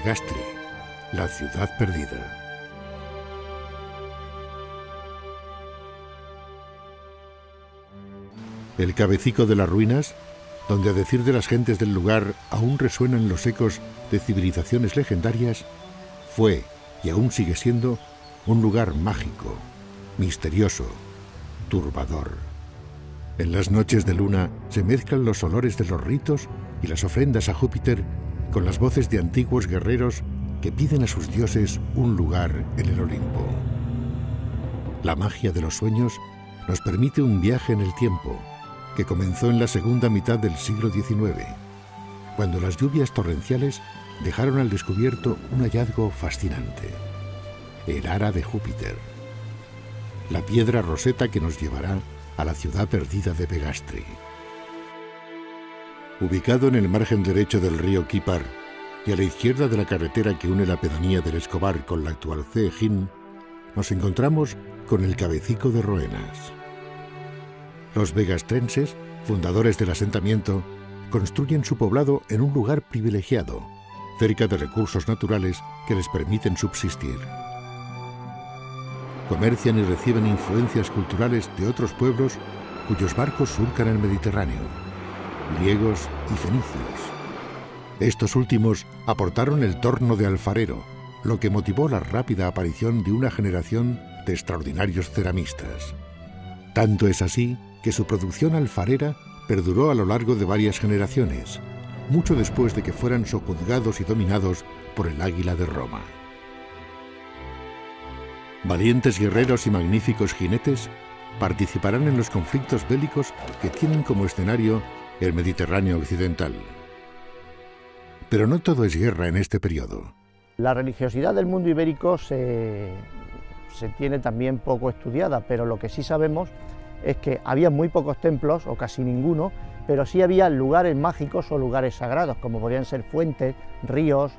Begastri, la ciudad perdida. El cabecico de las ruinas, donde a decir de las gentes del lugar aún resuenan los ecos de civilizaciones legendarias, fue y aún sigue siendo un lugar mágico, misterioso, turbador. En las noches de luna se mezclan los olores de los ritos y las ofrendas a Júpiter con las voces de antiguos guerreros que piden a sus dioses un lugar en el Olimpo. La magia de los sueños nos permite un viaje en el tiempo que comenzó en la segunda mitad del siglo XIX, cuando las lluvias torrenciales dejaron al descubierto un hallazgo fascinante: el ara de Júpiter, la piedra roseta que nos llevará a la ciudad perdida de Begastri. Ubicado en el margen derecho del río Kipar y a la izquierda de la carretera que une la pedanía del Escobar con la actual Cejín, nos encontramos con el cabecico de Roenas. Los begastrenses, fundadores del asentamiento, construyen su poblado en un lugar privilegiado, cerca de recursos naturales que les permiten subsistir. Comercian y reciben influencias culturales de otros pueblos cuyos barcos surcan el Mediterráneo, griegos y fenicios. Estos últimos aportaron el torno de alfarero, lo que motivó la rápida aparición de una generación de extraordinarios ceramistas. Tanto es así que su producción alfarera perduró a lo largo de varias generaciones, mucho después de que fueran sojuzgados y dominados por el águila de Roma. Valientes guerreros y magníficos jinetes participarán en los conflictos bélicos que tienen como escenario el Mediterráneo occidental. Pero no todo es guerra en este periodo. La religiosidad del mundo ibérico se tiene también poco estudiada, pero lo que sí sabemos es que había muy pocos templos, o casi ninguno, pero sí había lugares mágicos o lugares sagrados, como podrían ser fuentes, ríos,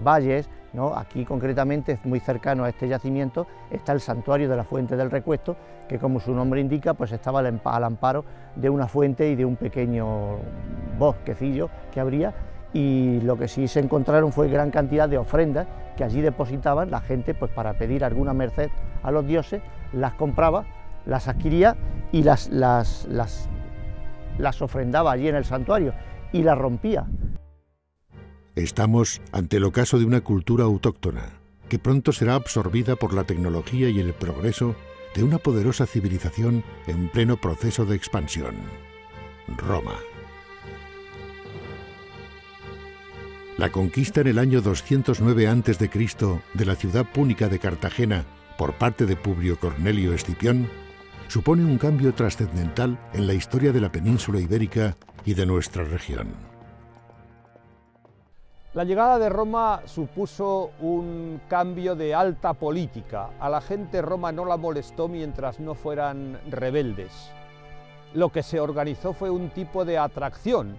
valles, ¿no? Aquí concretamente, muy cercano a este yacimiento, está el santuario de la Fuente del Recuesto, que como su nombre indica, pues estaba al amparo de una fuente y de un pequeño bosquecillo que habría, y lo que sí se encontraron fue gran cantidad de ofrendas que allí depositaban la gente, pues para pedir alguna merced a los dioses, las compraba, las adquiría y las ofrendaba allí en el santuario y las rompía. Estamos ante el ocaso de una cultura autóctona, que pronto será absorbida por la tecnología y el progreso de una poderosa civilización en pleno proceso de expansión: Roma. La conquista en el año 209 a.C. de la ciudad púnica de Cartagena por parte de Publio Cornelio Escipión supone un cambio trascendental en la historia de la península ibérica y de nuestra región. La llegada de Roma supuso un cambio de alta política. A la gente Roma no la molestó mientras no fueran rebeldes. Lo que se organizó fue un tipo de atracción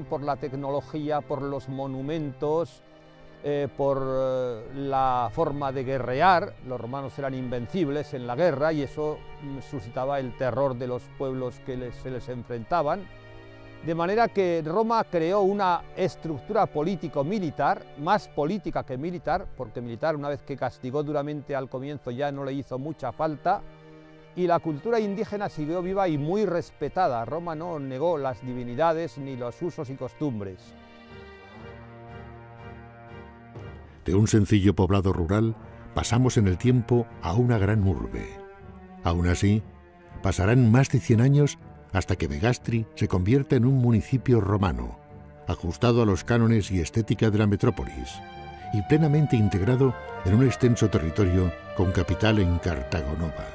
por la tecnología, por los monumentos, por la forma de guerrear. Los romanos eran invencibles en la guerra y eso suscitaba el terror de los pueblos que se les enfrentaban. De manera que Roma creó una estructura político-militar, más política que militar, porque militar, una vez que castigó duramente al comienzo, ya no le hizo mucha falta, y la cultura indígena siguió viva y muy respetada. Roma no negó las divinidades ni los usos y costumbres. De un sencillo poblado rural pasamos en el tiempo a una gran urbe. Aún así, pasarán más de 100 años hasta que Begastri se convierta en un municipio romano, ajustado a los cánones y estética de la metrópolis, y plenamente integrado en un extenso territorio con capital en Cartago Nova.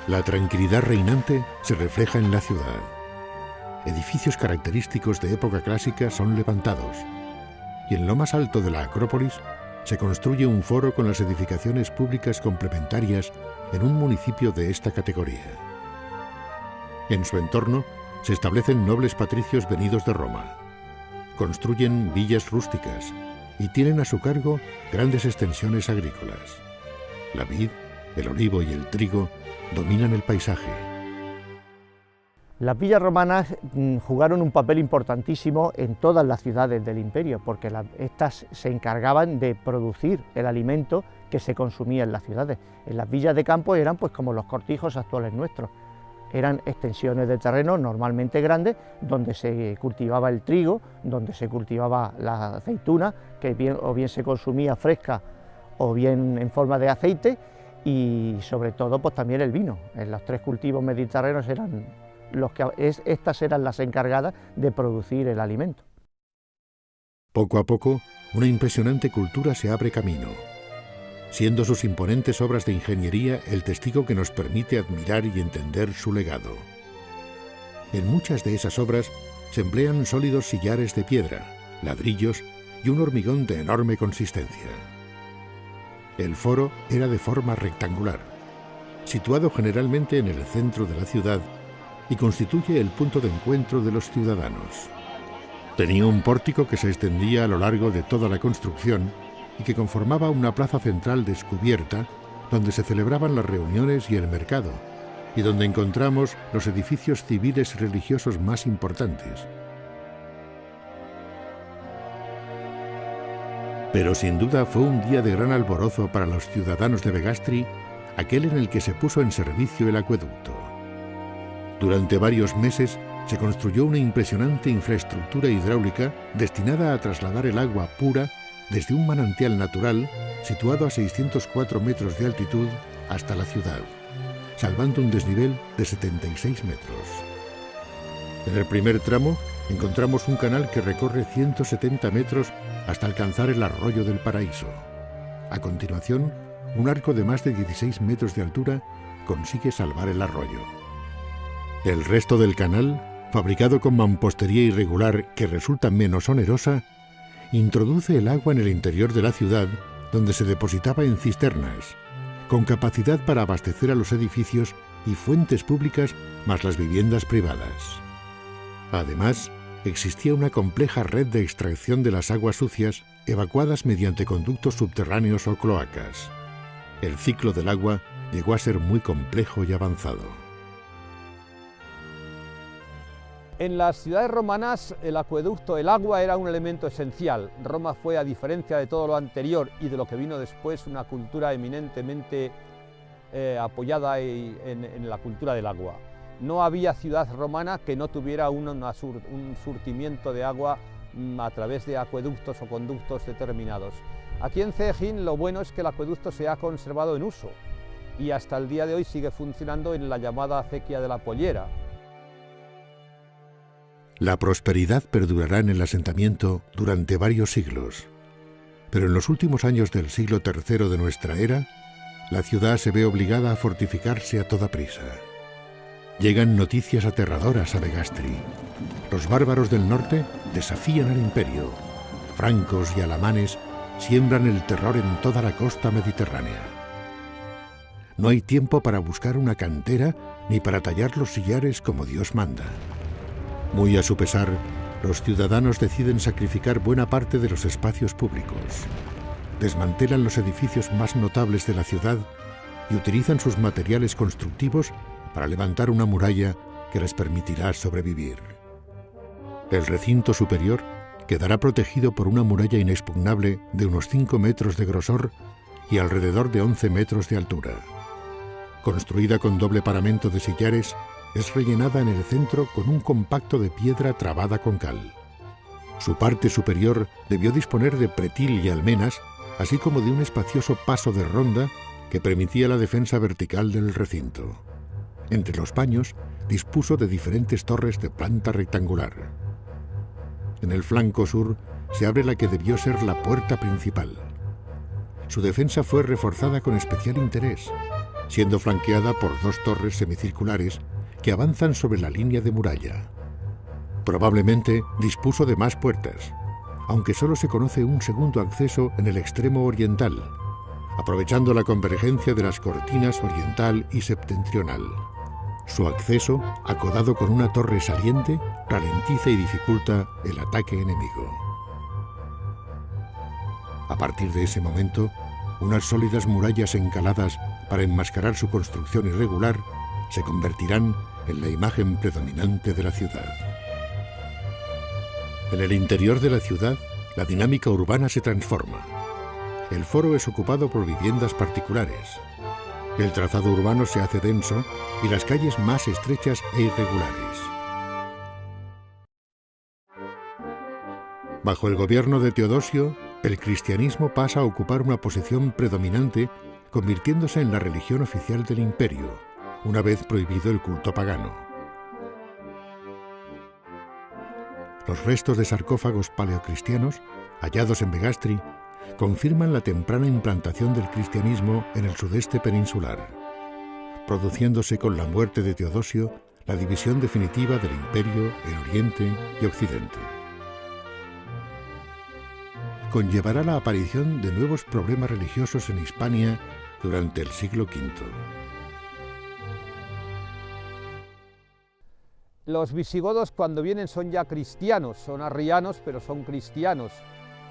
La tranquilidad reinante se refleja en la ciudad. Edificios característicos de época clásica son levantados, y en lo más alto de la Acrópolis se construye un foro con las edificaciones públicas complementarias en un municipio de esta categoría. En su entorno se establecen nobles patricios venidos de Roma. Construyen villas rústicas y tienen a su cargo grandes extensiones agrícolas. La vid, el olivo y el trigo dominan el paisaje. Las villas romanas jugaron un papel importantísimo en todas las ciudades del imperio, porque estas se encargaban de producir el alimento que se consumía en las ciudades. En las villas de campo eran pues como los cortijos actuales nuestros, eran extensiones de terreno normalmente grandes, donde se cultivaba el trigo, donde se cultivaba la aceituna, que o bien se consumía fresca o bien en forma de aceite, y sobre todo pues también el vino. En los tres cultivos mediterráneos estas eran las encargadas de producir el alimento. Poco a poco, una impresionante cultura se abre camino, siendo sus imponentes obras de ingeniería el testigo que nos permite admirar y entender su legado. En muchas de esas obras se emplean sólidos sillares de piedra, ladrillos y un hormigón de enorme consistencia. El foro era de forma rectangular, situado generalmente en el centro de la ciudad y constituye el punto de encuentro de los ciudadanos. Tenía un pórtico que se extendía a lo largo de toda la construcción y que conformaba una plaza central descubierta donde se celebraban las reuniones y el mercado, y donde encontramos los edificios civiles y religiosos más importantes. Pero sin duda fue un día de gran alborozo para los ciudadanos de Begastri, aquel en el que se puso en servicio el acueducto. Durante varios meses se construyó una impresionante infraestructura hidráulica destinada a trasladar el agua pura desde un manantial natural situado a 604 metros de altitud hasta la ciudad, salvando un desnivel de 76 metros. En el primer tramo encontramos un canal que recorre 170 metros hasta alcanzar el arroyo del Paraíso. A continuación, un arco de más de 16 metros de altura consigue salvar el arroyo. El resto del canal, fabricado con mampostería irregular que resulta menos onerosa, introduce el agua en el interior de la ciudad, donde se depositaba en cisternas, con capacidad para abastecer a los edificios y fuentes públicas más las viviendas privadas. Además, existía una compleja red de extracción de las aguas sucias evacuadas mediante conductos subterráneos o cloacas. El ciclo del agua llegó a ser muy complejo y avanzado. En las ciudades romanas el acueducto, el agua era un elemento esencial. Roma fue, a diferencia de todo lo anterior y de lo que vino después, una cultura eminentemente apoyada en la cultura del agua. No había ciudad romana que no tuviera un surtimiento de agua a través de acueductos o conductos determinados. Aquí en Cejín lo bueno es que el acueducto se ha conservado en uso y hasta el día de hoy sigue funcionando en la llamada acequia de la Pollera. La prosperidad perdurará en el asentamiento durante varios siglos, pero en los últimos años del siglo III de nuestra era, la ciudad se ve obligada a fortificarse a toda prisa. Llegan noticias aterradoras a Begastri. Los bárbaros del norte desafían al imperio. Francos y alamanes siembran el terror en toda la costa mediterránea. No hay tiempo para buscar una cantera ni para tallar los sillares como Dios manda. Muy a su pesar, los ciudadanos deciden sacrificar buena parte de los espacios públicos. Desmantelan los edificios más notables de la ciudad y utilizan sus materiales constructivos para levantar una muralla que les permitirá sobrevivir. El recinto superior quedará protegido por una muralla inexpugnable de unos 5 metros de grosor y alrededor de 11 metros de altura. Construida con doble paramento de sillares, es rellenada en el centro con un compacto de piedra trabada con cal. Su parte superior debió disponer de pretil y almenas, así como de un espacioso paso de ronda que permitía la defensa vertical del recinto. Entre los paños dispuso de diferentes torres de planta rectangular. En el flanco sur se abre la que debió ser la puerta principal. Su defensa fue reforzada con especial interés, siendo flanqueada por 2 torres semicirculares que avanzan sobre la línea de muralla. Probablemente dispuso de más puertas, aunque solo se conoce un segundo acceso en el extremo oriental, aprovechando la convergencia de las cortinas oriental y septentrional. Su acceso, acodado con una torre saliente, ralentiza y dificulta el ataque enemigo. A partir de ese momento, unas sólidas murallas encaladas para enmascarar su construcción irregular se convertirán en la imagen predominante de la ciudad. En el interior de la ciudad, la dinámica urbana se transforma. El foro es ocupado por viviendas particulares. El trazado urbano se hace denso y las calles más estrechas e irregulares. Bajo el gobierno de Teodosio, el cristianismo pasa a ocupar una posición predominante, convirtiéndose en la religión oficial del imperio, una vez prohibido el culto pagano. Los restos de sarcófagos paleocristianos, hallados en Begastri, confirman la temprana implantación del cristianismo en el sudeste peninsular, produciéndose con la muerte de Teodosio la división definitiva del imperio en Oriente y Occidente. Conllevará la aparición de nuevos problemas religiosos en Hispania durante el siglo V. Los visigodos cuando vienen son ya cristianos, son arrianos, pero son cristianos.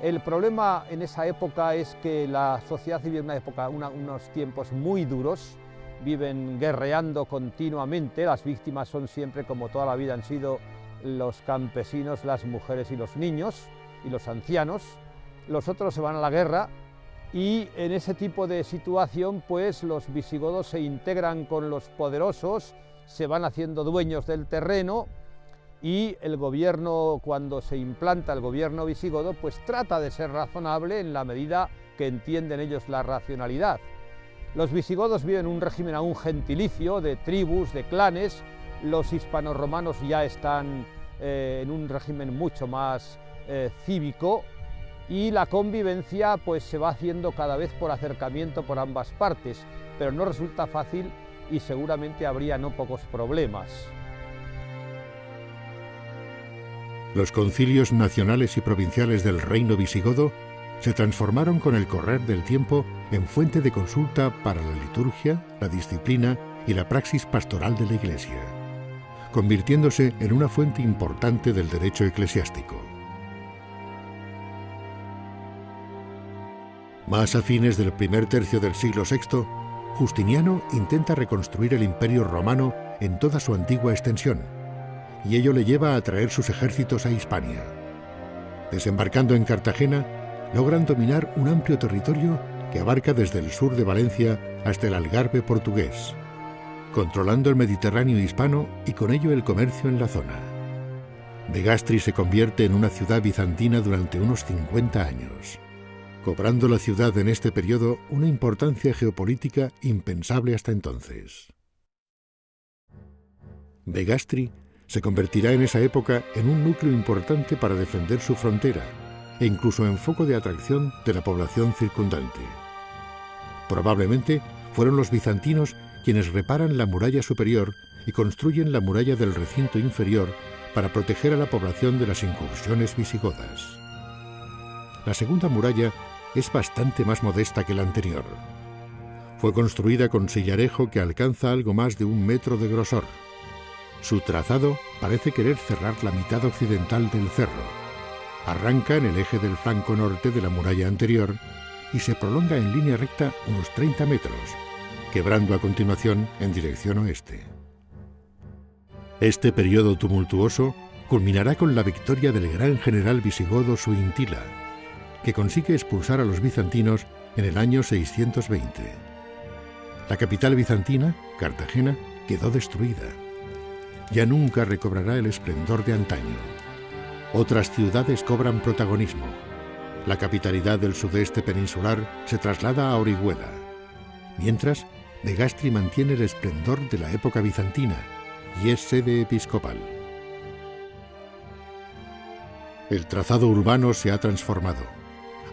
El problema en esa época es que la sociedad vive unos tiempos muy duros, viven guerreando continuamente, las víctimas son siempre, como toda la vida han sido, los campesinos, las mujeres y los niños y los ancianos. Los otros se van a la guerra y en ese tipo de situación pues los visigodos se integran con los poderosos, se van haciendo dueños del terreno y el gobierno, cuando se implanta el gobierno visigodo, pues trata de ser razonable en la medida que entienden ellos la racionalidad. Los visigodos viven un régimen aún gentilicio, de tribus, de clanes. Los hispanorromanos ya están en un régimen mucho más cívico, y la convivencia pues se va haciendo cada vez por acercamiento por ambas partes, pero no resulta fácil y seguramente habría no pocos problemas. Los concilios nacionales y provinciales del reino visigodo se transformaron con el correr del tiempo en fuente de consulta para la liturgia, la disciplina y la praxis pastoral de la Iglesia, convirtiéndose en una fuente importante del derecho eclesiástico. Más a fines del primer tercio del siglo VI, Justiniano intenta reconstruir el Imperio Romano en toda su antigua extensión, y ello le lleva a traer sus ejércitos a Hispania. Desembarcando en Cartagena, logran dominar un amplio territorio que abarca desde el sur de Valencia hasta el Algarve portugués, controlando el Mediterráneo hispano y con ello el comercio en la zona. Begastri se convierte en una ciudad bizantina durante unos 50 años, cobrando la ciudad en este periodo una importancia geopolítica impensable hasta entonces. Begastri se convertirá en esa época en un núcleo importante para defender su frontera e incluso en foco de atracción de la población circundante. Probablemente fueron los bizantinos quienes reparan la muralla superior y construyen la muralla del recinto inferior para proteger a la población de las incursiones visigodas. La segunda muralla es bastante más modesta que la anterior. Fue construida con sillarejo que alcanza algo más de 1 metro de grosor. Su trazado parece querer cerrar la mitad occidental del cerro. Arranca en el eje del flanco norte de la muralla anterior y se prolonga en línea recta unos 30 metros, quebrando a continuación en dirección oeste. Este periodo tumultuoso culminará con la victoria del gran general visigodo Suintila, que consigue expulsar a los bizantinos en el año 620. La capital bizantina, Cartagena, quedó destruida. Ya nunca recobrará el esplendor de antaño. Otras ciudades cobran protagonismo. La capitalidad del sudeste peninsular se traslada a Orihuela, mientras Begastri mantiene el esplendor de la época bizantina y es sede episcopal. El trazado urbano se ha transformado.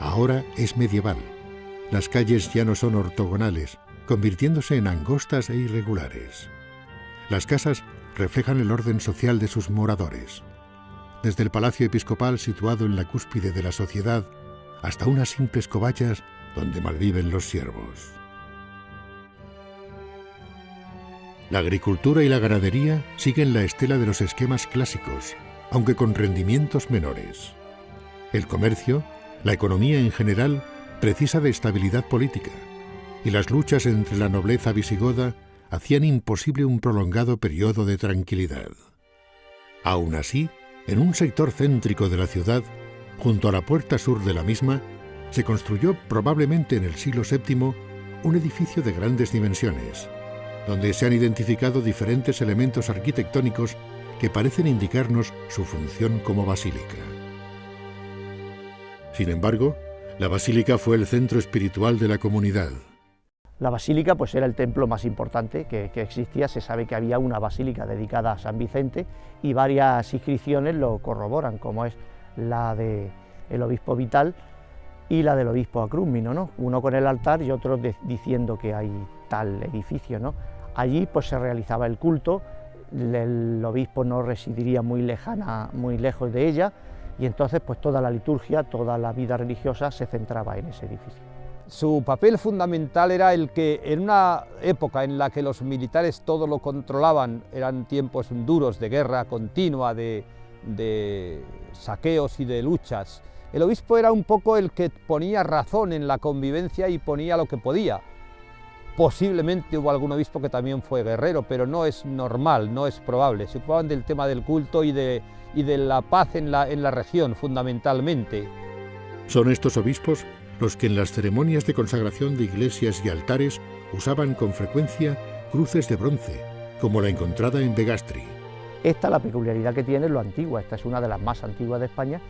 Ahora es medieval. Las calles ya no son ortogonales, convirtiéndose en angostas e irregulares. Las casas reflejan el orden social de sus moradores, desde el palacio episcopal situado en la cúspide de la sociedad hasta unas simples covachas donde malviven los siervos. La agricultura y la ganadería siguen la estela de los esquemas clásicos, aunque con rendimientos menores. El comercio, la economía en general, precisa de estabilidad política, y las luchas entre la nobleza visigoda hacían imposible un prolongado periodo de tranquilidad. Aún así, en un sector céntrico de la ciudad, junto a la puerta sur de la misma, se construyó probablemente en el siglo VII un edificio de grandes dimensiones, donde se han identificado diferentes elementos arquitectónicos que parecen indicarnos su función como basílica. Sin embargo, la basílica fue el centro espiritual de la comunidad. La basílica pues era el templo más importante que existía. Se sabe que había una basílica dedicada a San Vicente y varias inscripciones lo corroboran, como es la del obispo Vital y la del obispo Acrúmino, ¿no? Uno con el altar y otro diciendo que hay tal edificio, ¿no? Allí pues se realizaba el culto, el obispo no residiría muy lejos de ella, y entonces pues toda la liturgia, toda la vida religiosa se centraba en ese edificio. Su papel fundamental era el que en una época en la que los militares todo lo controlaban, eran tiempos duros de guerra continua, de saqueos y de luchas, el obispo era un poco el que ponía razón en la convivencia y ponía lo que podía. Posiblemente hubo algún obispo que también fue guerrero, pero no es normal, no es probable. Se ocupaban del tema del culto y de la paz en la región, fundamentalmente. Son estos obispos los que en las ceremonias de consagración de iglesias y altares usaban con frecuencia cruces de bronce, como la encontrada en Begastri. Esta, la peculiaridad que tiene, es lo antigua. Esta es una de las más antiguas de España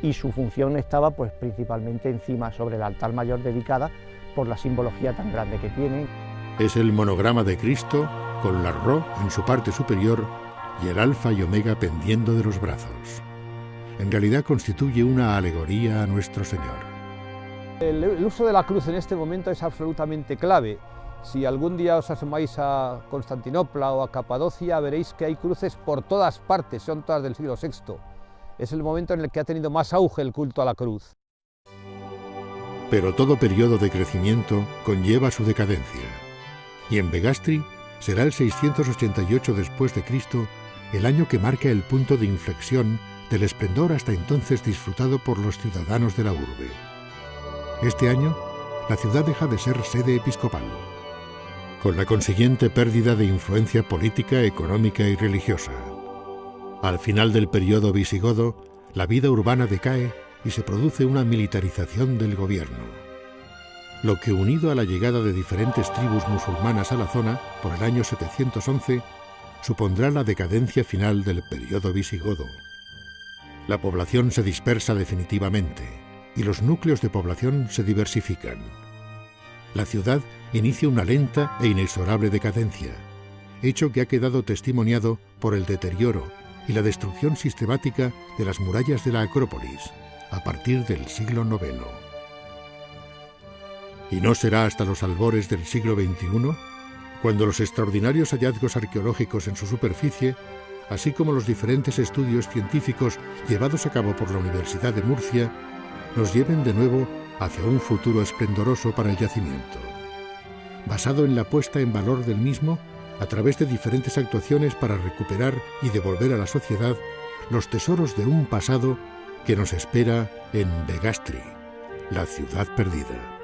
y su función estaba pues principalmente encima sobre el altar mayor, dedicada por la simbología tan grande que tiene. Es el monograma de Cristo con la Rho en su parte superior y el Alfa y Omega pendiendo de los brazos. En realidad constituye una alegoría a nuestro Señor. El uso de la cruz en este momento es absolutamente clave. Si algún día os asomáis a Constantinopla o a Capadocia, veréis que hay cruces por todas partes, son todas del siglo VI. Es el momento en el que ha tenido más auge el culto a la cruz. Pero todo periodo de crecimiento conlleva su decadencia. Y en Begastri será el 688 después de Cristo el año que marca el punto de inflexión del esplendor hasta entonces disfrutado por los ciudadanos de la urbe. Este año, la ciudad deja de ser sede episcopal, con la consiguiente pérdida de influencia política, económica y religiosa. Al final del periodo visigodo, la vida urbana decae y se produce una militarización del gobierno, lo que, unido a la llegada de diferentes tribus musulmanas a la zona por el año 711, supondrá la decadencia final del periodo visigodo. La población se dispersa definitivamente y los núcleos de población se diversifican. La ciudad inicia una lenta e inexorable decadencia, hecho que ha quedado testimoniado por el deterioro y la destrucción sistemática de las murallas de la Acrópolis a partir del siglo IX. Y no será hasta los albores del siglo XXI cuando los extraordinarios hallazgos arqueológicos en su superficie, así como los diferentes estudios científicos llevados a cabo por la Universidad de Murcia, nos lleven de nuevo hacia un futuro esplendoroso para el yacimiento, basado en la puesta en valor del mismo a través de diferentes actuaciones para recuperar y devolver a la sociedad los tesoros de un pasado que nos espera en Begastri, la ciudad perdida.